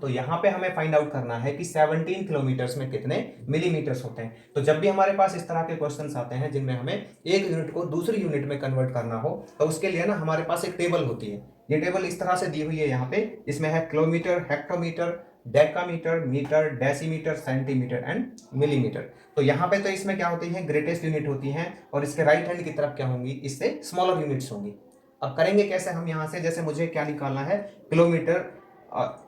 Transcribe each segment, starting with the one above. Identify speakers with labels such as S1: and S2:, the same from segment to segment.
S1: तो यहाँ पे हमें फाइंड आउट करना है कि 17 किलोमीटर्स में कितने मिलीमीटर्स होते हैं। तो जब भी हमारे पास इस तरह के क्वेश्चंस आते हैं जिनमें हमें एक यूनिट को दूसरी यूनिट में कन्वर्ट करना हो, तो उसके लिए ना हमारे पास एक टेबल होती है। ये टेबल इस तरह से दी हुई है यहाँ पे, इसमें है kilometre, hectometre, decametre, metre, decimetre, centimetre and millimetre. तो यहाँ पे तो इसमें क्या होती है, ग्रेटेस्ट यूनिट होती हैं, और इसके राइट हैंड की तरफ क्या होंगी, इससे स्मॉलर यूनिट्स होंगी। अब करेंगे कैसे हम यहाँ से, जैसे मुझे क्या निकालना है, किलोमीटर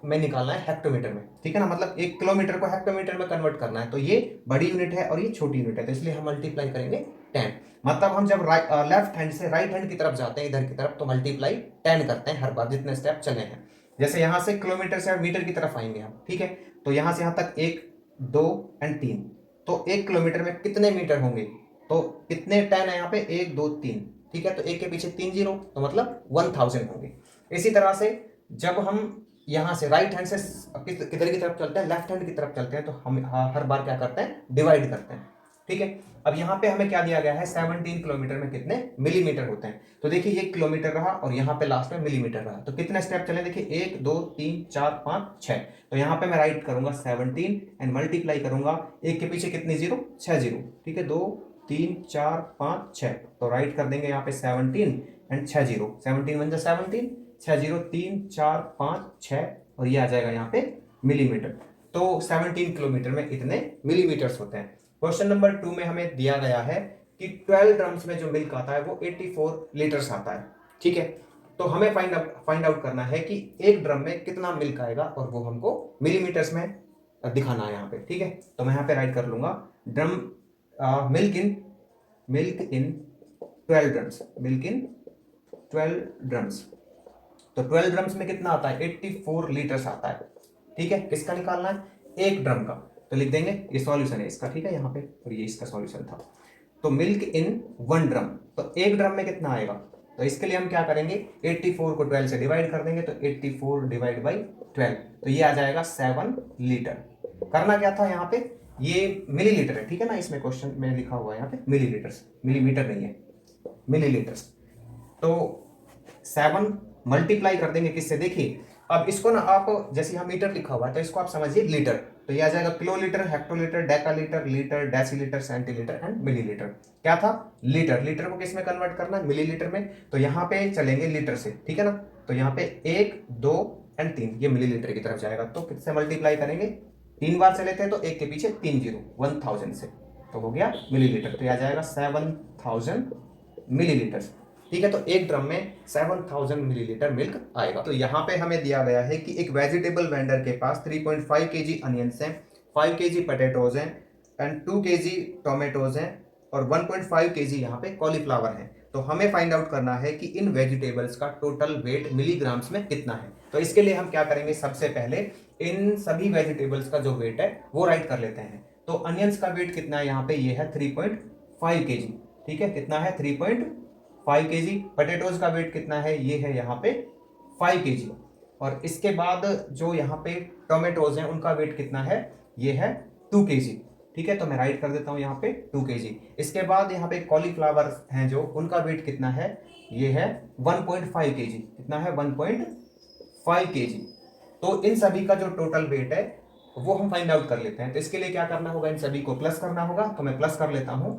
S1: में निकालना है हेक्टोमीटर में, ठीक है ना, मतलब 1 किलोमीटर को हेक्टोमीटर में कन्वर्ट करना है। तो ये बड़ी यूनिट है और ये छोटी यूनिट है, तो इसलिए हम मल्टीप्लाई करेंगे 10। मतलब हम जब लेफ्ट हैंड से राइट हैंड की तरफ जाते हैं, इधर की तरफ, तो मल्टीप्लाई 10 करते हैं हर बार जितने स्टेप चले हैं। जैसे यहाँ से किलोमीटर से मीटर की तरफ आएंगे हम, ठीक है, तो यहाँ से यहाँ तक 1, 2 एंड 3, तो 1 किलोमीटर में कितने मीटर होंगे, तो कितने 10 है यहाँ पे, 1, 2, 3, ठीक है, तो एक के पीछे 3 जीरो, तो मतलब 1000 होंगे। इसी तरह से जब हम यहाँ से राइट हैंड से किधर की तरफ चलते हैं, लेफ्ट हैंड की तरफ चलते हैं, तो हम हर बार क्या करते हैं, डिवाइड करते हैं, ठीक है। अब यहाँ पे हमें क्या दिया गया है, 17 किलोमीटर में कितने मिलीमीटर होते हैं। तो देखिए ये किलोमीटर रहा और यहाँ पे लास्ट में मिलीमीटर रहा, तो कितने स्टेप चले, देखिए 1, 2, 3, 4, 5, 6। तो यहाँ पे मैं राइट करूंगा 17 एंड मल्टीप्लाई करूंगा, एक के पीछे कितनी जीरो, 6 जीरो, ठीक है, 2, 3, 4, 5, 6। तो राइट कर देंगे यहाँ पे 17 एंड 6 जीरो, 17 1 17, 6 जीरो 3, 4, 5, 6, और ये आ जाएगा यहाँ पे मिलीमीटर। तो 17 किलोमीटर में इतने मिलीमीटर्स होते हैं। क्वेश्चन नंबर 2 में हमें दिया गया है कि 12 ड्रम्स में जो मिल्क आता है वो 84 लीटर्स आता है, ठीक है। तो हमें फाइंड आउट करना है कि एक ड्रम में कितना मिल्क आएगा, और वो हमको मिलीमीटर्स में दिखाना है यहाँ पे, ठीक है। तो मैं यहाँ पे राइट कर लूंगा, drum milk in 12 drums, milk in 12 drums. तो 12 ड्रम्स में कितना आता है, 84 लीटर्स आता है, ठीक है। किसका निकालना है, एक ड्रम का। तो लिख देंगे, ये सॉल्यूशन है इसका, ठीक है, यहाँ पे, और ये इसका सॉल्यूशन था। तो मिल्क इन 1 ड्रम, तो एक ड्रम में कितना आएगा, तो इसके लिए हम क्या करेंगे, 84 को 12 से डिवाइड कर देंगे, तो 84 डिवाइड बाई 12, तो ये आ जाएगा 7 लीटर। करना क्या था यहाँ पे, ये मिलीलीटर है, ठीक है ना, इसमें क्वेश्चन में लिखा हुआ है यहाँ पे मिलीलीटर्स, मिलीमीटर नहीं है, मिलीलीटर्स। तो 7 मल्टीप्लाई कर देंगे किससे, देखिए अब इसको ना आप, जैसे यहाँ मीटर लिखा हुआ है तो इसको आप समझिए लीटर, तो ये आ जाएगा kilolitre, hectolitre, decalitre, litre, decilitre, centilitre and millilitre. क्या था, लीटर, लीटर को किस में कन्वर्ट करना है, मिलीलीटर में। तो यहाँ पे चलेंगे लीटर से, ठीक है ना, तो यहाँ पे 1, 2 एंड 3, ये मिलीलीटर की तरफ जाएगा, तो किससे मल्टीप्लाई करेंगे, 3 बार से लेते हैं, तो एक के पीछे 3 जीरो, 1000 से, तो हो गया मिलीलीटर, तो यह आ जाएगा 7000 मिलीलीटर, ठीक है। तो एक ड्रम में 7000 मिलीलीटर मिल्क आएगा। तो यहाँ पे हमें दिया गया है कि एक वेजिटेबल वेंडर के पास 3.5 केजी अनियंस हैं, 5 केजी पोटैटोज हैं एंड 2 केजी टोमेटोज हैं, और 1.5 केजी यहाँ पे कॉलीफ्लावर है। तो हमें फाइंड आउट करना है कि इन वेजिटेबल्स का टोटल वेट मिलीग्राम्स में कितना है। तो इसके लिए हम क्या करेंगे, सबसे पहले इन सभी वेजिटेबल्स का जो वेट है वो राइट कर लेते हैं। तो अनियंस का वेट कितना है, यहाँ पे ये है 3.5 केजी, ठीक है, कितना है 3.5 केजी। पोटैटोज का वेट कितना है, ये है यहाँ पे 5 केजी, और इसके बाद जो यहाँ पे टोमेटोज हैं उनका वेट कितना है, ये है 2 केजी, ठीक है, तो मैं राइट कर देता हूँ यहाँ पे 2 केजी। इसके बाद यहाँ पे कॉलीफ्लावर हैं जो, उनका वेट कितना है, ये है 1.5 केजी, कितना है 1.5 केजी। तो इन सभी का जो टोटल वेट है वो हम फाइंड आउट कर लेते हैं। तो इसके लिए क्या करना होगा, इन सभी को प्लस करना होगा, तो मैं प्लस कर लेता हूँ।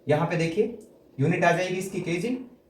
S1: यहाँ पे देखिए यूनिट आ जाएगी इसकी केजी,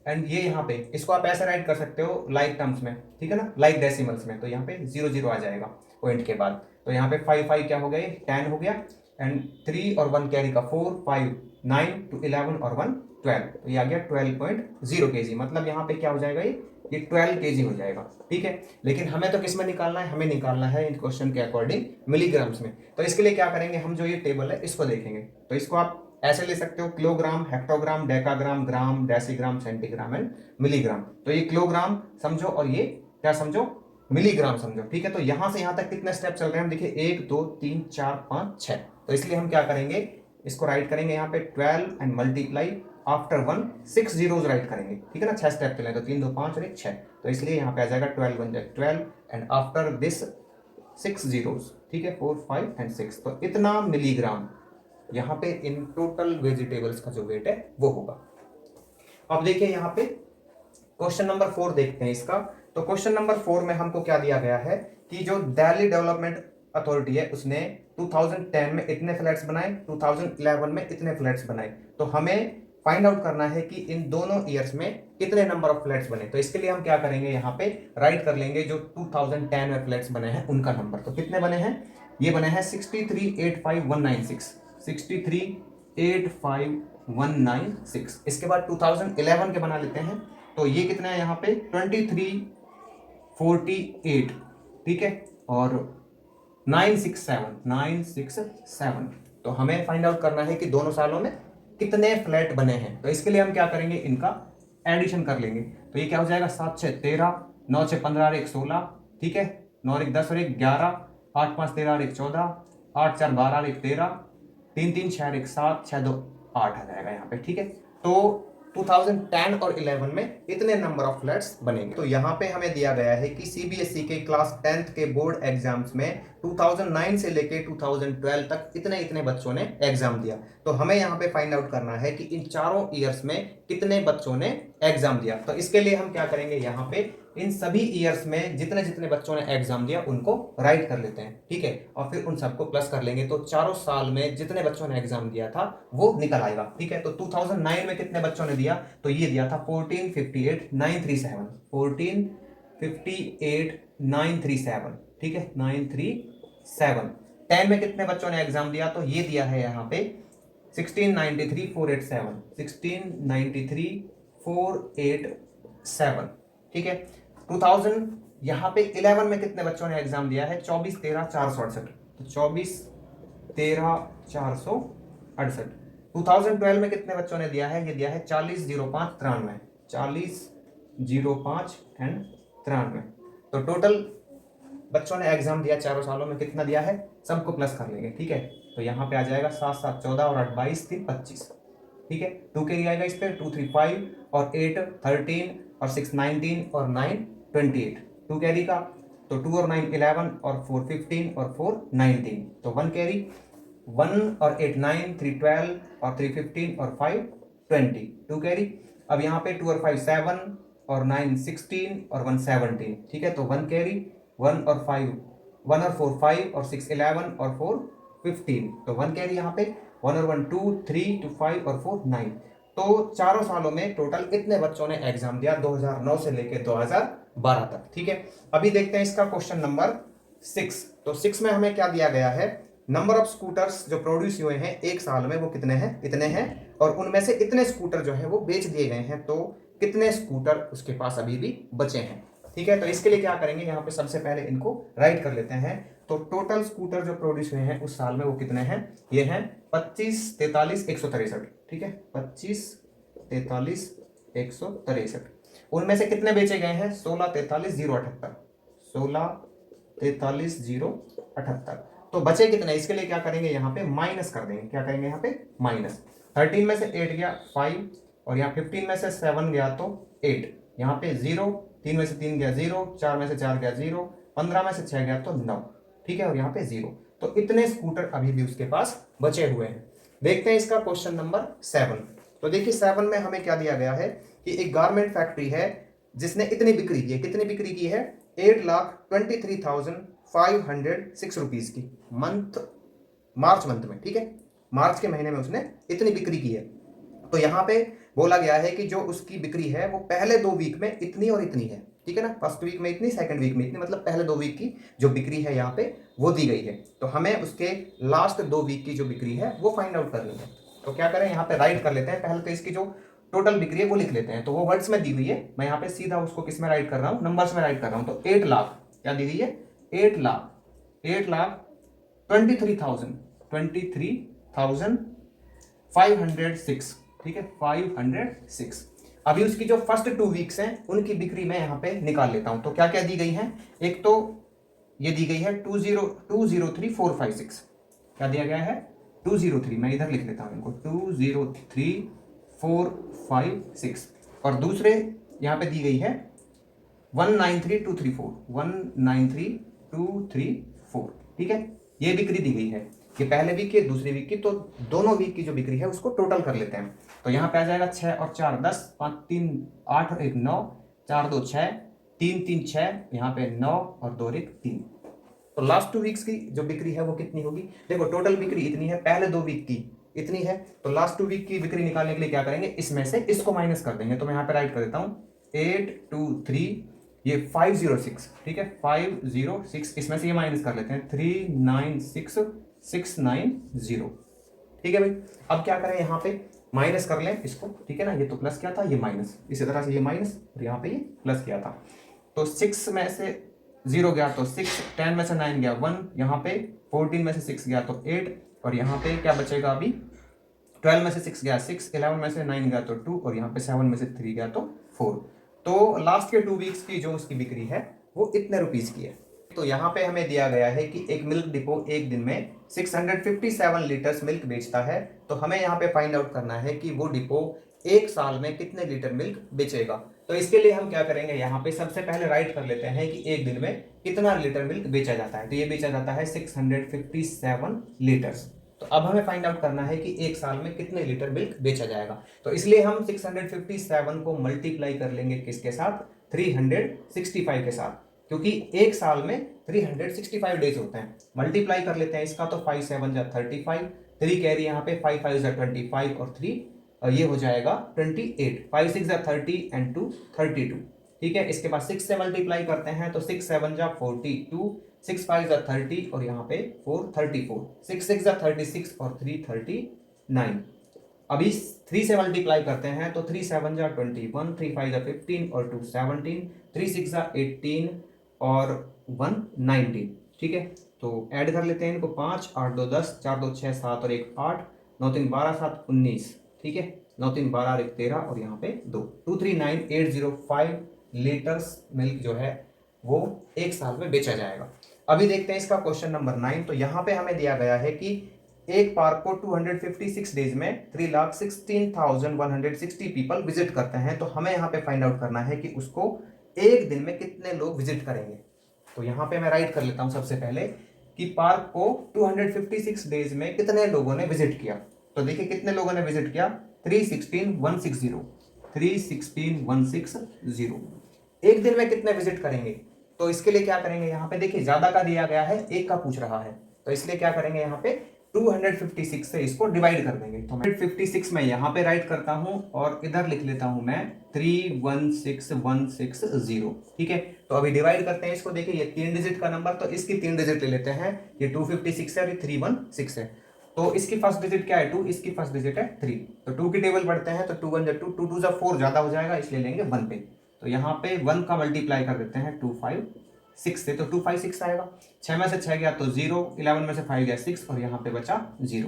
S1: एंड ये यहाँ पे इसको आप ऐसे राइट कर सकते हो लाइक टर्म्स में, ठीक है ना, लाइक डेसिमल्स में, तो यहाँ पे 0 0 आ जाएगा पॉइंट के बाद। तो यहाँ पे 5 5 क्या हो गए, 10 हो गया, एंड 3 और 1 कैरी का 4 5 9 2 11 और 1 12, तो ये आ गया 12.0 केजी। मतलब यहाँ पे क्या हो जाएगा, ये 12 केजी हो जाएगा, ठीक है। लेकिन हमें तो किस में निकालना है, हमें निकालना है इन क्वेश्चन के अकॉर्डिंग मिलीग्राम्स में। तो इसके लिए क्या करेंगे, हम जो ये टेबल है इसको देखेंगे। तो इसको आप ऐसे ले सकते हो, kilogram, hectogram, decagram, gram, decigram, centigram and milligram. तो ये किलोग्राम समझो और ये क्या समझो, मिलीग्राम समझो, ठीक है। तो यहां से यहां तक कितने स्टेप चल रहे हैं हम देखिए, 1 2 3 4 5 6। तो इसलिए हम क्या करेंगे, इसको राइट करेंगे यहाँ पे 12 and multiply after 1 6 zeros right करेंगे, ठीक है ना, 6 स्टेप चले, तो 3 2 5 और 1 6, तो इसलिए यहाँ पे आ जाएगा 12 1 12 एंड आफ्टर दिस 6 जीरोज, ठीक है, 4 5 एंड 6। तो इतना मिलीग्राम यहाँ पे इन टोटल वेजिटेबल्स का जो वेट है वो होगा। अब देखिए यहाँ पे क्वेश्चन नंबर 4 देखते हैं इसका, तो क्वेश्चन नंबर 4 में हमको क्या दिया गया है कि जो दिल्ली डेवलपमेंट अथॉरिटी है उसने 2010 में इतने फ्लैट्स बनाए, 2011 में इतने फ्लैट्स बनाए। तो हमें फाइंड आउट करना है कि इन दोनों ईयर्स में कितने नंबर ऑफ फ्लैट्स बने। तो इसके लिए हम क्या करेंगे, यहाँ पे राइट कर लेंगे जो 2010 में फ्लैट्स बने हैं उनका नंबर। तो कितने बने हैं, ये बने हैं 63,85196, 63,85196। इसके बाद 2011 के बना लेते हैं, तो ये कितना है यहाँ पे 2348, ठीक है, और 967। तो हमें फाइंड आउट करना है कि दोनों सालों में कितने फ्लैट बने हैं। तो इसके लिए हम क्या करेंगे, इनका एडिशन कर लेंगे। तो ये क्या हो जाएगा 7 6 13, 9 6 15 और 1 16, ठीक है, 9 और 1 10 और 1 11, 8 5 13 और 1 14, 8 4 12 और 1 13, 3 3 6 और 1 7, 6 2 8 आ जाएगा यहाँ पे, ठीक है। तो 2010 और 11 में इतने नंबर ऑफ फ्लैट्स बनेंगे। तो यहाँ पे हमें दिया गया है कि सीबीएसई के क्लास 10th के बोर्ड एग्जाम्स में 2009 से लेके 2012 तक इतने इतने बच्चों ने एग्जाम दिया। तो हमें यहाँ पे फाइंड आउट करना है कि इन चारों ईयर्स में कितने बच्चों ने एग्जाम दिया। तो इसके लिए हम क्या करेंगे, यहाँ पे इन सभी ईयर्स में जितने जितने बच्चों ने एग्जाम दिया उनको राइट कर लेते हैं, ठीक है, और फिर उन सबको प्लस कर लेंगे। तो चारों साल में जितने बच्चों ने एग्जाम दिया था वो निकल आएगा, ठीक है। तो 2009 में कितने बच्चों ने दिया, तो ये दिया था 1458,937, 1458,937, ठीक है, 937। 10 में कितने बच्चों ने एग्जाम दिया, तो ये दिया है यहाँ पे 1693,487, 1693,487, ठीक है। 2000 यहाँ पे 11 में कितने बच्चों ने एग्जाम दिया है, 24,13,468, तो 24,13,468। 2012 में कितने बच्चों ने दिया है, ये दिया है 40,05,93, 40,05,93। तो टोटल बच्चों ने एग्जाम दिया चारों सालों में कितना दिया है, सबको प्लस कर लेंगे, ठीक है। तो यहाँ पे आ जाएगा 7 7 14 और 8 22 3 25, ठीक है। 2 कैरी आएगा इस पे, 2 3 5 और 8 13 और 6 19 और 9 28, 2 कैरी का। तो 2 और 9 11 और 4 15 और 4 19, तो 1 कैरी, 1 और 8 9, 3 12 और 3 15 और 5 20, 2 कैरी। अब यहाँ पे 2 और 5 7 और 9 16 और 1 17, ठीक है, तो 1 कैरी, 1 और 4 5 और 6 11 और 4 15, तो 1 कैरी यहाँ पे, 1 और 1 2 3 2 5 और 4 9। तो चारों सालों में टोटल इतने बच्चों ने एग्जाम दिया 2009 से लेकर 2012 तक, ठीक है। अभी देखते हैं इसका क्वेश्चन नंबर 6। तो 6 में हमें क्या दिया गया है, नंबर ऑफ स्कूटर्स जो प्रोड्यूस हुए हैं एक साल में वो कितने हैं, इतने हैं, और उनमें से इतने स्कूटर जो है वो बेच दिए गए हैं, तो कितने स्कूटर उसके पास अभी भी बचे हैं, ठीक है। तो इसके लिए क्या करेंगे, यहाँ पे सबसे पहले इनको राइट कर लेते हैं। तो टोटल स्कूटर जो प्रोड्यूस हुए हैं उस साल में वो कितने हैं, ये हैं 25 43 163, ठीक है, 25 43 163। उनमें से कितने बेचे गए हैं, 16 43 078, 16 43 078। तो बचे कितने, इसके लिए क्या करेंगे, यहाँ पे माइनस कर देंगे। क्या करेंगे यहाँ पे माइनस, 13 में से 8 गया 5, और यहाँ 15 में से 7 गया तो 8, यहाँ पे 0, 3 में से 3 गया 0, 4 में से 4 गया 0, 15 में से 6 गया तो 9, ठीक है, और यहाँ पे 0। तो इतने स्कूटर अभी भी उसके पास बचे हुए हैं। देखते हैं इसका क्वेश्चन नंबर 7। तो देखिए 7 में हमें क्या दिया गया है कि एक गारमेंट फैक्ट्री है जिसने इतनी बिक्री की है, कितनी बिक्री की है, 8,23,506 रुपीज की मार्च मंथ में, ठीक है, मार्च के महीने में उसने इतनी बिक्री की है। तो यहाँ पे बोला गया है कि जो उसकी बिक्री है वो पहले 2 वीक में इतनी और इतनी है, ठीक है ना, फर्स्ट वीक में इतनी, सेकंड वीक में इतनी, मतलब पहले 2 वीक की जो बिक्री है यहाँ पे वो दी गई है। तो हमें उसके लास्ट 2 वीक की जो बिक्री है वो फाइंड आउट करनी है। तो क्या करें, यहाँ पे राइट कर लेते हैं। पहले तो इसकी जो टोटल बिक्री है वो लिख लेते हैं। तो वो वर्ड्स में दी हुई है, मैं यहाँ पे सीधा उसको किस में राइट कर रहा हूँ, नंबर्स में राइट कर रहा हूँ। तो 8 लाख क्या दी गई है, 8 लाख 23,506, ठीक है, 506। अभी उसकी जो फर्स्ट 2 वीक्स हैं उनकी बिक्री मैं यहाँ पे निकाल लेता हूं। तो क्या क्या दी गई है, एक तो ये दी गई है 203,456, क्या दिया गया है 203, मैं इधर लिख लेता हूं इनको, 203,456। और दूसरे यहाँ पे दी गई है 193,234, 193,234, ठीक है, ये बिक्री दी गई है, ये पहले वीक की दूसरी वीक की। तो दोनों वीक की जो बिक्री है उसको टोटल कर लेते हैं। तो यहाँ पे आ जाएगा 6 और 4 10, 5 3 8 और 1 9, 4 2 6, 3 3 6, यहाँ पे 9 और 2 रिक 3। तो लास्ट 2 वीक्स की जो बिक्री है वो कितनी होगी? देखो टोटल बिक्री इतनी है, पहले 2 वीक की इतनी है, तो लास्ट 2 वीक की बिक्री निकालने के लिए क्या करेंगे, इसमें से इसको माइनस कर देंगे। तो मैं यहाँ पे राइट कर देता हूँ 823, ये 506, ठीक है 506, इसमें से ये माइनस कर लेते हैं 396690, ठीक है भाई। अब क्या करें, यहाँ पे माइनस कर लें इसको, ठीक है ना, ये तो प्लस किया था, ये माइनस, इसी तरह से ये माइनस और यहाँ पे ये प्लस किया था। तो 6 में से 0 गया तो 6, 10 में से 9 गया 1, यहाँ पे 14 में से 6 गया तो 8, और यहाँ पे क्या बचेगा अभी, 12 में से 6 गया 6, 11 में से 9 गया तो 2, और यहाँ पे 7 में से 3 गया तो 4। तो लास्ट के 2 वीक्स की जो उसकी बिक्री है वो इतने रुपीस की है। तो यहाँ पे हमें दिया गया है कि एक मिल्क डिपो एक दिन में 657 लीटर्स मिल्क बेचता है। तो हमें यहाँ पे फाइंड आउट करना है कि वो डिपो एक साल में कितने लीटर मिल्क बेचेगा। तो इसके लिए हम क्या करेंगे, यहाँ पे सबसे पहले राइट कर लेते हैं कि एक दिन में कितना लीटर मिल्क बेचा जाता है। तो ये बेचा जाता है 657 लीटर्स। तो अब हमें फाइंड आउट करना है कि एक साल में कितने लीटर मिल्क बेचा जाएगा। तो इसलिए हम 657 को मल्टीप्लाई कर लेंगे किसके साथ, 365 के साथ, क्योंकि एक साल में 365 डेज होते हैं। मल्टीप्लाई कर लेते हैं इसका, तो 5 7 जा 35, 3 कैरी यहाँ पे, 5 5 जा 25 और 3 ये हो जाएगा 28, 5 6 जा 30 एंड 2 32, ठीक है। इसके बाद 6 से मल्टीप्लाई करते हैं तो 6 7 जा 42, 6 5 जा 30 और यहाँ पे 4 34, 6 6 जा 36 और 3 39। अभी 3 से मल्टीप्लाई करते हैं तो 3 7 जा 21, 3 5 जा 15 और 2 17, 3 6 जा 18 और 1 19, ठीक है। तो ऐड कर लेते हैं इनको, 5 8 2 10, 4 2 6 7 और 1 8, 9 3 12 7 19, ठीक है, 9 3 12 और 1 13 और यहाँ पे 2, 239805 लीटर्स मिल्क जो है वो एक साल में बेचा जाएगा। अभी देखते हैं इसका क्वेश्चन नंबर 9। तो यहाँ पे हमें दिया गया है कि एक पार्क को 256 डेज में 3,16,160 पीपल विजिट करते हैं। तो हमें यहाँ पे फाइंड आउट करना है कि उसको एक दिन में कितने लोग विजिट करेंगे। तो यहाँ पे मैं राइट कर लेता हूँ सबसे पहले कि पार्क को 256 डेज में कितने लोगों ने विजिट किया। तो देखिए कितने लोगों ने विजिट किया, 316,160, 316,160। एक दिन में कितने विजिट करेंगे, तो इसके लिए क्या करेंगे, यहाँ पे देखिए ज्यादा का दिया गया है, एक का पूछ रहा है, तो इसलिए क्या करेंगे यहाँ पे 256 से इसको डिवाइड कर देंगे। तो 156 मैं यहाँ पे राइट करता हूँ और इधर लिख लेता हूँ मैं 316,160, ठीक है। तो अभी डिवाइड करते हैं इसको, देखिए ये 3 डिजिट का नंबर, तो इसकी 3 डिजिट ले लेते हैं, ये 256 है और ये 316 है। तो इसकी फर्स्ट डिजिट क्या है 2, इसकी फर्स्ट डिजिट है 3, तो 2 की टेबल पढ़ते हैं तो 2 1 जा 2, 2 2 जा 4 ज्यादा हो जाएगा, इसलिए लेंगे 1 पे। तो यहाँ पे 1 का मल्टीप्लाई कर देते हैं 2 5 6 से, तो 2 5 6 आएगा। 6 में से 6 गया तो 0, 11 में से 5 गया 6 और यहाँ पे बचा 0,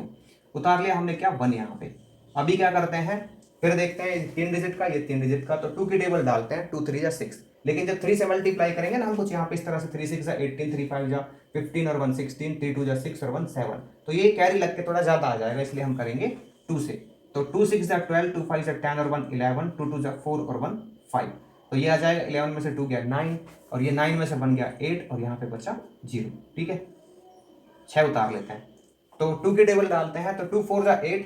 S1: उतार लिया हमने क्या 1 यहाँ पे। अभी क्या करते हैं, फिर देखते हैं 3 डिजिट का, ये 3 डिजिट का, तो 2 की टेबल डालते हैं, 2 3 जा 6, लेकिन जब 3 से मल्टीप्लाई करेंगे ना हम कुछ यहाँ पे इस तरह से, 3 6 जा 18, 3 5 जा 15 और 1 16, 3 2 जा 6 और 1 7, तो ये कैरी लग के थोड़ा ज्यादा आ जाएगा, इसलिए हम करेंगे 2 से। तो 2 6 जा 12, 2 5 जा 10 और 1 11, 2 2 जा 4 और 1 5, तो ये आ जाएगा 11 में से 2 गया 9 और ये 9 में से 1 गया 8 और यहाँ पे बचा 0, ठीक है। 6 उतार लेते हैं, तो 2 की टेबल डालते हैं, तो 2 4 जा 8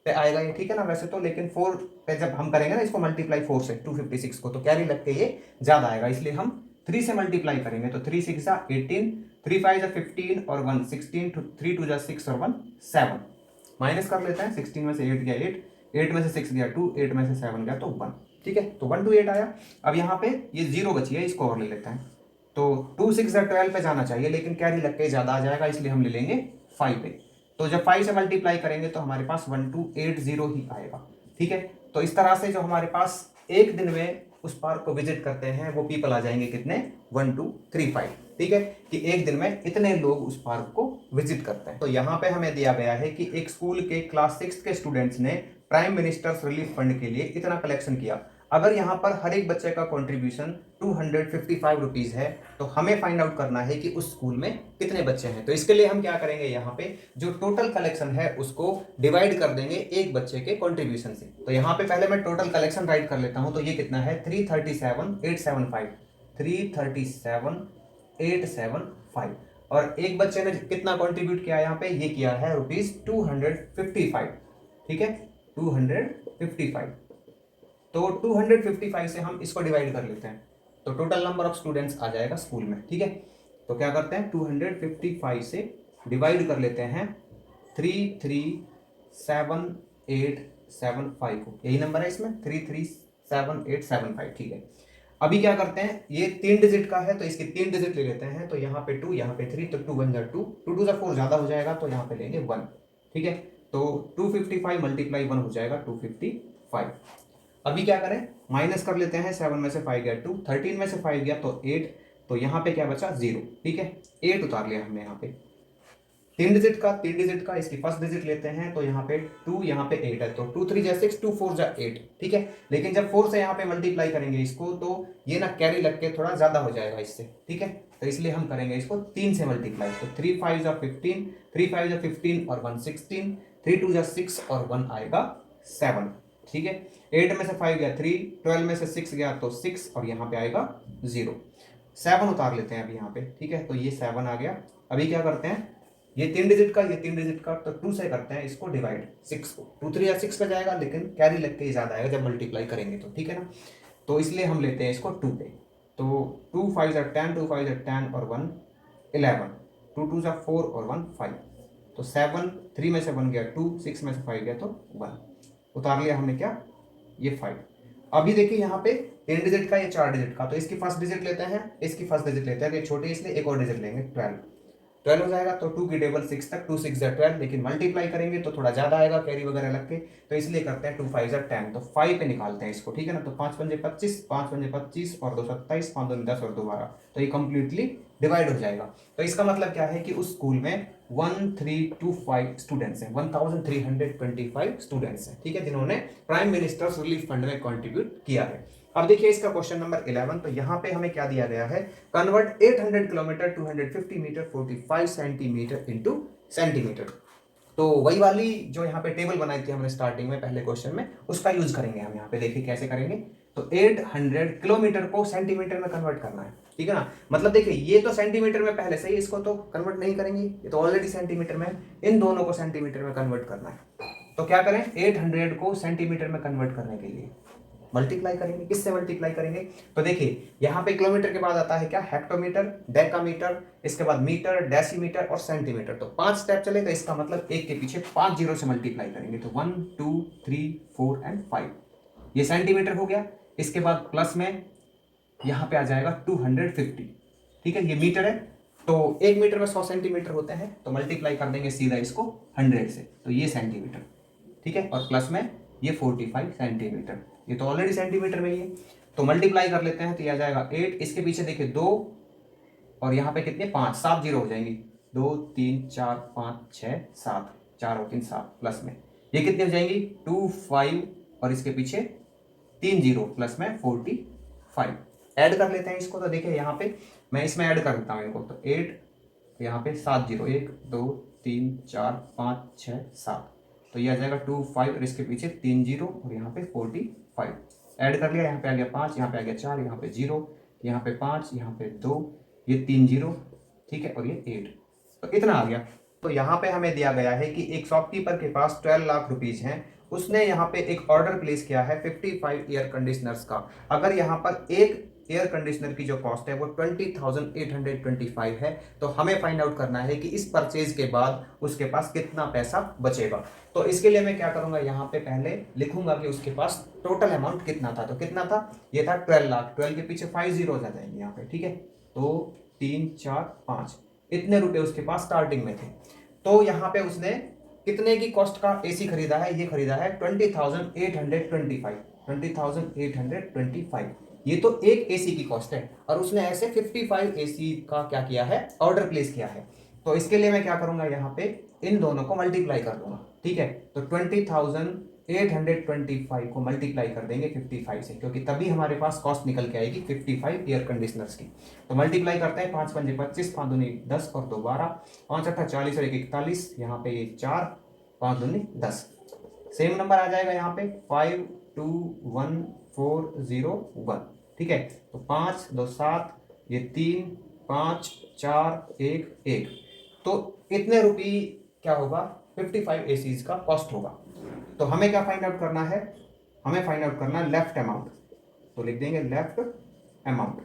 S1: पे आएगा ये, ठीक है ना वैसे तो, लेकिन 4 पे जब हम करेंगे ना इसको मल्टीप्लाई 4 से 256 को, तो कैरी लग के ये ज्यादा आएगा, इसलिए हम 3 से मल्टीप्लाई करेंगे, तो 3 6 जा 18, 3 5 जा 15 और 1 16, 3 2 जा 6 और 1 7, माइनस कर लेते हैं, 16 में से 8 गया 8, 8 में से 6 गया 2, 8 में से 7 गया तो 1, ठीक है। तो 1 2 8 आया। अब यहाँ पे ये 0 बची है, इसको और ले लेते हैं, तो 2 6 जा 12 पे जाना चाहिए, लेकिन कैरी लग के ज्यादा आ जाएगा, इसलिए हम ले लेंगे 5 पे। तो जब 5 से मल्टीप्लाई करेंगे तो हमारे पास 1280 ही आएगा, ठीक है। तो इस तरह से जो हमारे पास एक दिन में उस पार्क को विजिट करते हैं वो पीपल आ जाएंगे कितने, 1235, ठीक है, कि एक दिन में इतने लोग उस पार्क को विजिट करते हैं। तो यहाँ पे हमें दिया गया है कि एक स्कूल के क्लास 6 के स्टूडेंट्स ने प्राइम मिनिस्टर्स रिलीफ फंड के लिए इतना कलेक्शन किया। अगर यहाँ पर हर एक बच्चे का कंट्रीब्यूशन 255 रुपीज है, तो हमें फाइंड आउट करना है कि उस स्कूल में कितने बच्चे हैं। तो इसके लिए हम क्या करेंगे, यहाँ पे जो टोटल कलेक्शन है उसको डिवाइड कर देंगे एक बच्चे के कंट्रीब्यूशन से। तो यहाँ पे पहले मैं टोटल कलेक्शन राइट कर लेता हूँ, तो ये कितना है 337,875, 337,875, और एक बच्चे ने कितना कंट्रीब्यूट किया यहाँ पे, ये किया है ₹255, ठीक है 255। तो 255 से हम इसको डिवाइड कर लेते हैं, तो टोटल नंबर ऑफ स्टूडेंट्स आ जाएगा स्कूल में, ठीक है। तो क्या करते हैं 255 से डिवाइड कर लेते हैं 337,875 को, यही नंबर है इसमें 337,875, ठीक है। अभी क्या करते हैं, ये 3 डिजिट का है तो इसके 3 डिजिट ले लेते हैं, तो यहाँ पे 2 यहाँ पे 3, तो 2 1 जा 2, 2 2 जा 4 ज्यादा हो जाएगा तो यहाँ पे लेंगे 1, ठीक है। तो 255 मल्टीप्लाई 1 हो जाएगा 255। अभी क्या करें, माइनस कर लेते हैं, 7 में से 5 गया 2, 13 में से 5 गया तो 8, तो यहाँ पे क्या बचा 0, ठीक है। 8 उतार लिया हमने यहाँ पे, 3 डिजिट का इसकी फर्स्ट डिजिट लेते हैं, तो यहाँ पे 2 यहाँ पे 8 है, तो 2 3 जा 6, 2 4 जा 8, ठीक है। लेकिन जब 4 से यहाँ पे मल्टीप्लाई करेंगे इसको तो ये ना कैरी लग के थोड़ा ज्यादा हो जाएगा इससे, ठीक है। तो इसलिए हम करेंगे इसको 3 से मल्टीप्लाई, तो 3 5 जा 15, 3 5 जा 15 और 1 16, 3 2 जा 6 और 1 आएगा 7, ठीक है। 8 में से 5 गया 3, 12 में से 6 गया तो 6 और यहाँ पे आएगा 0, 7 उतार लेते हैं अभी यहाँ पे, ठीक है। तो ये 7 आ गया। अभी क्या करते हैं, ये 3 डिजिट का तो 2 से करते हैं इसको डिवाइड, 6 को 2 3 या 6 पे जाएगा, लेकिन कैरी लग के ही ज्यादा आएगा जब मल्टीप्लाई करेंगे तो, ठीक है ना। तो इसलिए हम लेते हैं इसको 2 पे, तो 2 5 जा 10, 2 5 जा 10 और 1 11, 2 2 जा 4 और 1 5, तो 7, 3 में से 1 गया 2, 6 में से 5 गया तो 1, उतार लिया हमने क्या, ये 5। अभी देखिए यहाँ पे 3 डिजिट का, ये 4 डिजिट का, तो इसकी फर्स्ट डिजिट लेते हैं, इसकी फर्स्ट डिजिट लेते हैं, ये छोटी इसलिए एक और डिजिट लेंगे 12, 12 हो जाएगा, तो 2 की टेबल 6 तक, 2 6 जा 12, लेकिन मल्टीप्लाई करेंगे तो थोड़ा ज्यादा आएगा कैरी वगैरह लग के, तो इसलिए करते हैं 2 5 जा 10, तो 5 पे निकालते हैं इसको, ठीक है ना। तो 5 पंजे 25, 5 पंजे 25 और 2 27, 5 2 10 और 2 12, तो ये कंप्लीटली डिवाइड हो जाएगा। तो इसका मतलब क्या है कि उस स्कूल में 1325 स्टूडेंट्स हैं, 1325 स्टूडेंट्स हैं, ठीक है, जिन्होंने प्राइम मिनिस्टर्स रिलीफ फंड में कंट्रीब्यूट किया है। अब देखिए इसका क्वेश्चन नंबर 11, तो यहाँ पे हमें क्या दिया गया है, convert 800 kilometre 250 metre 45 centimetre into centimetre. तो वही वाली जो यहाँ पे टेबल बनाई थी हमने स्टार्टिंग में पहले क्वेश्चन में, उसका यूज करेंगे हम यहाँ पे। देखिए कैसे करेंगे, तो 800 किलोमीटर को सेंटीमीटर में कन्वर्ट करना है, ठीक है ना। मतलब देखिए ये तो सेंटीमीटर में पहले से ही, इसको तो कन्वर्ट नहीं करेंगे, ये तो ऑलरेडी सेंटीमीटर में, इन दोनों को सेंटीमीटर में कन्वर्ट करना है। तो क्या करें, 800 को सेंटीमीटर में कन्वर्ट करने के लिए मल्टीप्लाई करेंगे, किससे मल्टीप्लाई करेंगे, तो देखिए यहाँ पे किलोमीटर के बाद आता है क्या, हेक्टोमीटर, डेकामीटर, इसके बाद मीटर, डेसीमीटर और सेंटीमीटर। तो 5 स्टेप चले, तो इसका मतलब एक के पीछे 5 जीरो से मल्टीप्लाई करेंगे, तो 1 2 3 4 एंड 5, ये सेंटीमीटर हो गया। इसके बाद प्लस में यहाँ पे आ जाएगा 250, ठीक है, ये मीटर है, तो 1 मीटर में 100 सेंटीमीटर होते हैं, तो मल्टीप्लाई कर देंगे सीधा इसको 100 से, तो ये सेंटीमीटर, ठीक है। और प्लस में ये 45 सेंटीमीटर, ये तो ऑलरेडी सेंटीमीटर में ही है, तो मल्टीप्लाई कर लेते हैं, तो ये आ जाएगा 8, इसके पीछे देखिए 2 और यहाँ पे कितने 5, 7 जीरो हो जाएंगी, 2 3 4 5 6 7, 4 और 3 7, प्लस में ये कितने हो जाएंगी 2 5 और इसके पीछे 3 जीरो, प्लस में 45, ऐड कर लेते हैं इसको। तो देखिए यहाँ पे मैं इसमें ऐड कर देता हूँ इनको, तो 8 यहाँ पे 7 जीरो, 1 2 3 4 5 6 7, तो ये आ जाएगा 2 5 और इसके पीछे 3 जीरो और यहाँ पे 45, ऐड कर लिया, यहाँ पे आ गया 5, यहाँ पे आ गया 4, यहाँ पे 0, यहाँ पे 5, यहाँ पे 2, ये 3 जीरो, ठीक है, और ये 8, तो इतना आ गया। तो यहाँ पे हमें दिया गया है कि एक शॉपकीपर के पास 12 लाख रुपीज हैं, उसने यहाँ पे एक ऑर्डर प्लेस किया है 55 एयर कंडीशनर्स का। अगर यहाँ पर एक एयर कंडीशनर की जो कॉस्ट है वो 20,825 है, तो हमें फाइंड आउट करना है कि इस परचेज के बाद उसके पास कितना पैसा बचेगा। तो इसके लिए मैं क्या करूंगा, यहाँ पे पहले लिखूंगा कि उसके पास टोटल अमाउंट कितना था, तो कितना था, ये था 12 लाख, 12 के पीछे 5 जीरो आ जाएंगे यहाँ पे, ठीक है। तो 3 4 5 इतने रुपए उसके पास स्टार्टिंग में थे। तो यहाँ पे उसने कितने की कॉस्ट का एसी खरीदा है, ये खरीदा है 20,825, 20,825, ये तो एक एसी की कॉस्ट है, और उसने ऐसे 55 एसी का क्या किया है, ऑर्डर प्लेस किया है। तो इसके लिए मैं क्या करूंगा, यहाँ पे इन दोनों को मल्टीप्लाई कर दूंगा, ठीक है। तो 20,825 को मल्टीप्लाई कर देंगे 55 से, क्योंकि तभी हमारे पास कॉस्ट निकल के आएगी 55 एयर कंडीशनर्स की। तो मल्टीप्लाई करते हैं, 5 पंजे 25, 5 दूनी 10 और 2 12, 5 अट्ठा 40 और 1 41, यहाँ पे ये 4, 5 दूनी 10, सेम नंबर आ जाएगा यहाँ पे 5 2 1 4 0 1, ठीक है। तो 5 2 7, ये 3 5 4 1 1, तो इतने रुपये क्या होगा, 55 एसीज का कॉस्ट होगा। तो हमें क्या फाइंड आउट करना है, हमें फाइंड आउट करना है लेफ्ट अमाउंट, तो लिख देंगे लेफ्ट अमाउंट,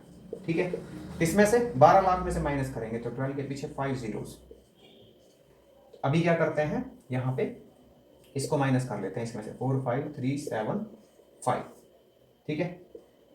S1: ठीक है, इसमें से 12 लाख में से माइनस करेंगे तो 12 के पीछे 5 जीरोस। अभी क्या करते हैं, यहाँ पे इसको माइनस कर लेते हैं इसमें से 4 5 3 7 5। ठीक है,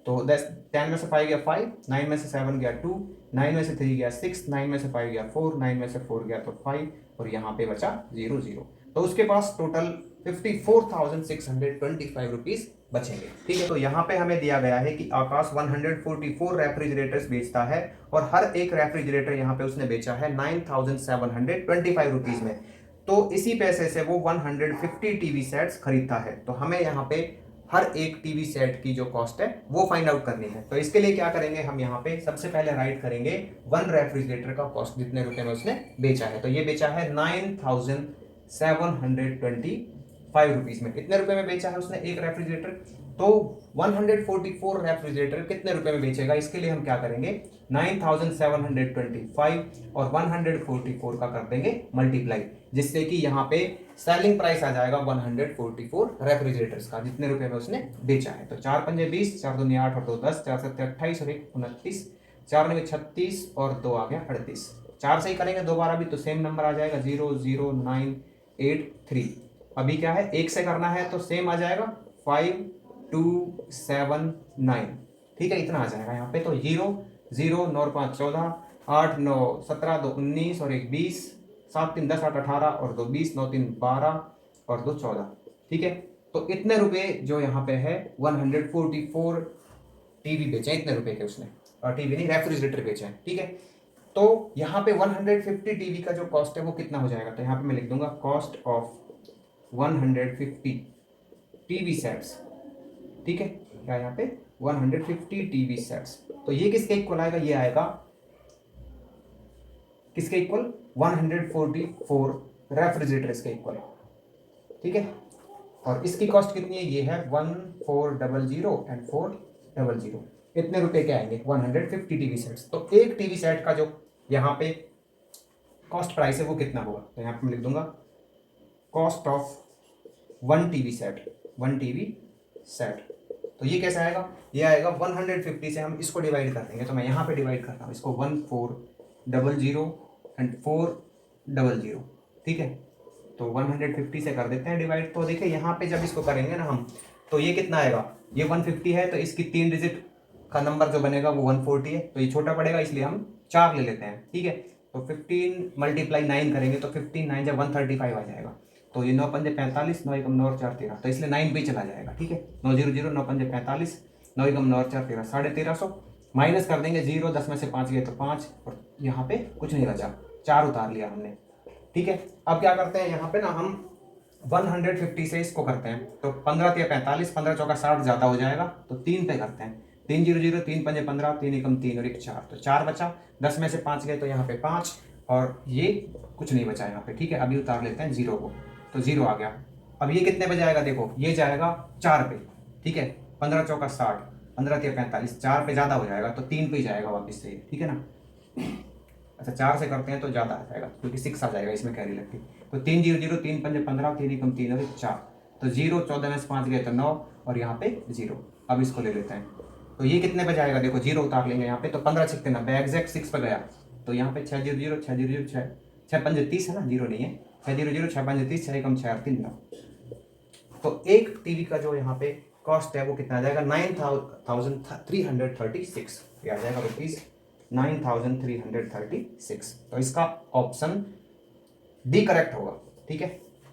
S1: तो 10 में से 5 गया 5, 9 में से 7 गया 2, 9 में से 3 गया 6, 9 में से 5 गया 4, 9 में से 4 गया तो 5, और यहाँ पे बचा 0 0। तो उसके पास टोटल 54,625 रुपीज बचेंगे। ठीक है, तो यहाँ पे हमें दिया गया है कि आकाश 144 रेफ्रिजरेटर्स बेचता है और हर एक रेफ्रिजरेटर यहाँ पे उसने बेचा है 9,725 रुपीज में। तो इसी पैसे से वो 150 टीवी सेट्स खरीदता है। तो हमें यहाँ पे हर एक टीवी सेट की जो कॉस्ट है वो फाइंड आउट करनी है। तो इसके लिए क्या करेंगे, हम यहाँ पे सबसे पहले राइट करेंगे वन रेफ्रिजरेटर का कॉस्ट जितने रुपए में उसने बेचा है। तो ये बेचा है 9,725 रुपीज में। कितने रुपए में बेचा है उसने एक रेफ्रिजरेटर, तो 144 रेफ्रिजरेटर कितने रुपए में बेचेगा, इसके लिए हम क्या करेंगे 9,725 और 144 का कर देंगे मल्टीप्लाई, जिससे कि यहाँ पे सेलिंग प्राइस आ जाएगा 144 रेफ्रिजरेटर्स का जितने रुपए में उसने बेचा है। तो 4 पंजे 20, 4 दूनी 8 और 2 10, 4 सत्ते 28 और 1 29, 4 में 36 और 2 आ गया 38। 4 से ही करेंगे दोबारा भी तो सेम नंबर आ जाएगा 00983। अभी क्या है, एक से करना है तो सेम आ जाएगा 5279। ठीक है, इतना आ जाएगा यहाँ पे। तो 0 0 9 5 14, 8 9 17, 2 19 और 1 20, 7 3 10 8 18 और 2 20, 9 3 12 और 2 14। ठीक है, तो इतने रुपए जो यहाँ पे है 144 टीवी बेचे इतने रुपए के उसने, और टीवी नहीं रेफ्रिजरेटर बेचे हैं। ठीक है, तो यहाँ पे 150 टीवी का जो कॉस्ट है वो कितना हो जाएगा, तो यहाँ पे मैं लिख दूंगा कॉस्ट ऑफ 150 टीवी सेट्स। ठीक है, क्या यहाँ पे 150 टीवी सेट्स, तो ये किसके इक्वल आएगा, ये आएगा किसके इक्वल 144 रेफ्रिजरेटर्स के इक्वल। ठीक है, और इसकी कॉस्ट कितनी है, ये है 1400 एंड 400। इतने रुपए के आएंगे 150 टीवी सेट्स। तो एक टीवी सेट का जो यहाँ पे कॉस्ट प्राइस है वो कितना होगा, तो यहाँ पे मैं लिख दूंगा cost of one TV set, one TV set. तो ये कैसे आएगा, ये आएगा 150 से हम इसको डिवाइड कर देंगे। तो मैं यहाँ पे डिवाइड करता हूँ इसको 1400 एंड 400। ठीक है, तो 150 से कर देते हैं डिवाइड। तो देखिए यहाँ पे जब इसको करेंगे ना हम, तो ये कितना आएगा, ये 150 है तो इसकी 3 डिजिट का नंबर जो बनेगा वो 140 है, तो ये छोटा पड़ेगा इसलिए हम 4 ले लेते हैं। ठीक है, तो 15 मल्टीप्लाई 9 करेंगे तो 15 9 जब 135 आ जाएगा। तो ये 9 पंजे 45, 9 एकम 9 और 4 13, तो इसलिए 9 पे चला जाएगा। ठीक है, 900, 9 पंजे 45, 9 एकम 9 और 4 13, 1350 माइनस कर देंगे 0, 10 में से 5 गए तो 5, और यहाँ पे कुछ नहीं बचा, 4 उतार लिया हमने। ठीक है, अब क्या करते हैं यहाँ पे ना हम 150 से इसको करते हैं, तो 15 या 45, 15 चौका 60 ज़्यादा हो जाएगा, तो 3 पे करते हैं। 3 0 0, 3 पंजे 15, 3 एकम 3 और 1 4, तो 4 बचा, 10 में से 5 गए तो यहाँ पे 5, और ये कुछ नहीं बचा यहाँ पे। ठीक है, अभी उतार लेते हैं 0 को, तो 0 आ गया। अब ये कितने पे जाएगा, देखो ये जाएगा 4 पे। ठीक है, 15 चौका 60, 15 या 45, 4 पे ज़्यादा हो जाएगा तो 3 पे ही जाएगा वापस से। ठीक है ना, अच्छा 4 से करते हैं तो ज़्यादा आ जाएगा क्योंकि 6 आ जाएगा इसमें कैरी लग के। तो 3 0 0, 3 पंजे 15, 3 एकम 3 और 4, तो 0, 14 में से 5 गए तो 9 और यहाँ पे 0। अब इसको ले लेते हैं, तो ये कितने पे जाएगा, देखो 0 उतार लेंगे यहाँ पे, तो 15 छिकते 90, एग्जैक्ट 6 पे गया। तो यहाँ पे 6 0 0, 6 0 0, 6 पंजे 30 है ना, 0 नहीं है, 6 0 0, 6 पंजे 30, 6 एकम 6 और 3 9। तो एक टीवी का जो यहाँ पे कॉस्ट है वो कितना आ जाएगा 9,336, ये आ जाएगा रुपीज़ 9,336। तो इसका ऑप्शन डी करेक्ट होगा। ठीक है,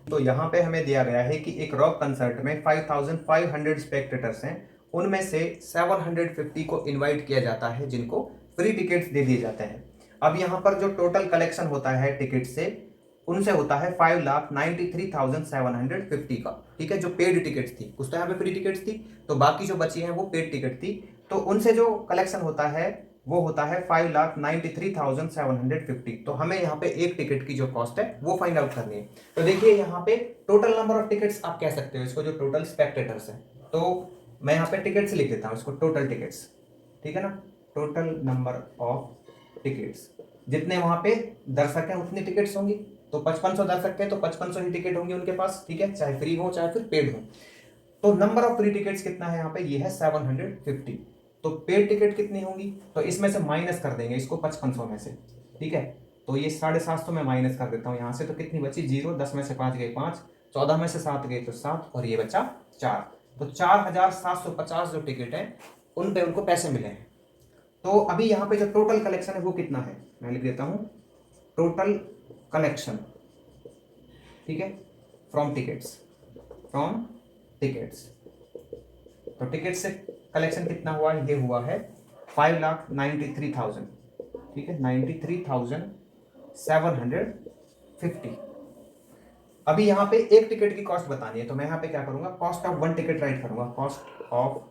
S1: तो यहाँ पे हमें दिया गया है कि एक रॉक कंसर्ट में 5,500 स्पेक्टेटर्स हैं, उनमें से 750 को इनवाइट किया जाता है जिनको फ्री टिकट्स दे दिए जाते हैं। अब यहाँ पर जो टोटल कलेक्शन होता है टिकट से, उनसे होता है 5,93,750 का। ठीक है, जो पेड टिकट्स थी, कुछ तो यहाँ पे फ्री टिकट्स थी, तो बाकी जो बची हैं वो पेड टिकट थी, तो उनसे जो कलेक्शन होता है वो होता है 5,93,750। तो हमें यहाँ पे एक टिकट की जो कॉस्ट है वो फाइंड आउट करनी है। तो देखिए यहाँ पे टोटल नंबर ऑफ टिकट्स आप कह सकते हो इसको, जो टोटल स्पेक्टेटर्स है, तो मैं यहाँ पे टिकट्स लिख देता हूँ इसको, टोटल टिकट्स। ठीक है ना, टोटल नंबर ऑफ टिकट्स, जितने वहां पे दर्शक हैं उतनी टिकट्स होंगी, तो 5500 दर्शक हैं तो 5500 ही टिकट होंगी उनके पास। ठीक है, चाहे फ्री हो चाहे फिर पेड हो। तो नंबर ऑफ फ्री टिकट्स कितना है यहाँ पे, ये है 750। तो पेड टिकट कितनी होंगी, तो इसमें से माइनस कर देंगे इसको 5500 में से, ठीक है। तो ये 750 में माइनस कर देता हूँ यहाँ से, तो कितनी बची 0, 10 में से 5 गए 5, 14 में से 7 गए तो 7, और ये बचा 4। तो 4750 जो टिकट है उन पे उनको पैसे मिले हैं। तो अभी यहाँ पे जो टोटल कलेक्शन है वो कितना है, मैं लिख देता हूँ टोटल कलेक्शन, ठीक है, फ्रॉम टिकट्स, फ्रॉम टिकट्स। तो टिकट से कलेक्शन कितना हुआ, ये हुआ है 5,93,000, ठीक है, 93,750। अभी यहाँ पे एक टिकट की कॉस्ट बतानी है, तो मैं यहाँ पे क्या करूंगा, cost of one ticket right करूंगा, कॉस्ट ऑफ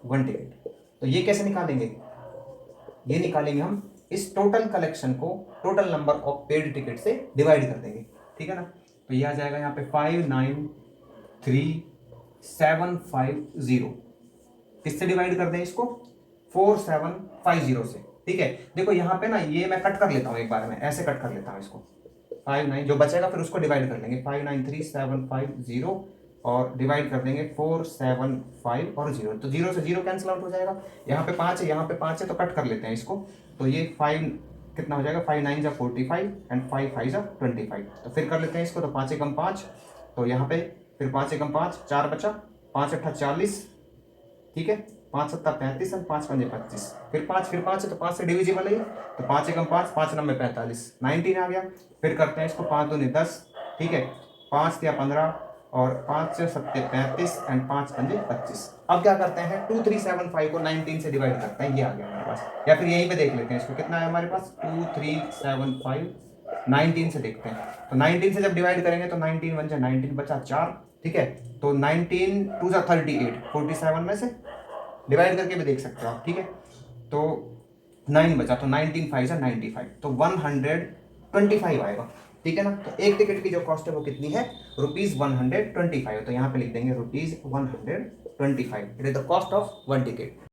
S1: वन टिकट। तो ये कैसे निकालेंगे, ये निकालेंगे हम इस टोटल कलेक्शन को total number of paid ticket से डिवाइड कर देंगे, ठीक है ना। तो ये आ जाएगा यहाँ पे 593,750, किससे डिवाइड कर दें इसको, 4750 से, ठीक है। देखो यहाँ पे ना ये मैं कट कर लेता हूँ एक बार में, ऐसे कट कर लेता हूँ इसको, 59 जो बचेगा फिर उसको डिवाइड कर लेंगे, 593,750 और डिवाइड कर देंगे 475 और 0, तो 0 से 0 कैंसिल आउट हो जाएगा। यहाँ पे 5 है, यहाँ पे 5 है, तो कट कर लेते हैं इसको। तो ये 5 कितना हो जाएगा, 5 9 जा 45 एंड 5 5 जा 25। तो फिर कर लेते हैं इसको, तो 5 एकम 5, तो यहाँ पे फिर 5 एकम 5 4 बचा, 5 अट्ठा 40, ठीक है, 5 सत्ता 35 और 5 पंजे 25, फिर 5 है तो 5 से डिविजिबल है, तो 5 एकम 5, 5 नंबे 45, 19 आ गया। फिर करते हैं इसको, 5 दूनी 10, ठीक है, 5 या 15 और 5 से 7 35 एंड 5 पंजे 25। अब क्या करते हैं, 2375 को 19 से डिवाइड करते हैं, ये आ गया हमारे पास, या फिर यहीं पे देख लेते हैं इसको कितना है हमारे पास, 2375 19 से देखते हैं। तो 19 से जब डिवाइड करेंगे तो 19 1 जा 19 बचा 4, ठीक है। तो 19 2 जा 38, 47 में से डिवाइड करके भी देख सकते हो आप, ठीक है। तो 9 बचा, तो 19 5 जा 95, तो 125 आएगा, ठीक है ना। तो एक टिकट की जो कॉस्ट है वो कितनी है, ₹125। तो यहाँ पे लिख देंगे ₹125, it is the cost of one ticket.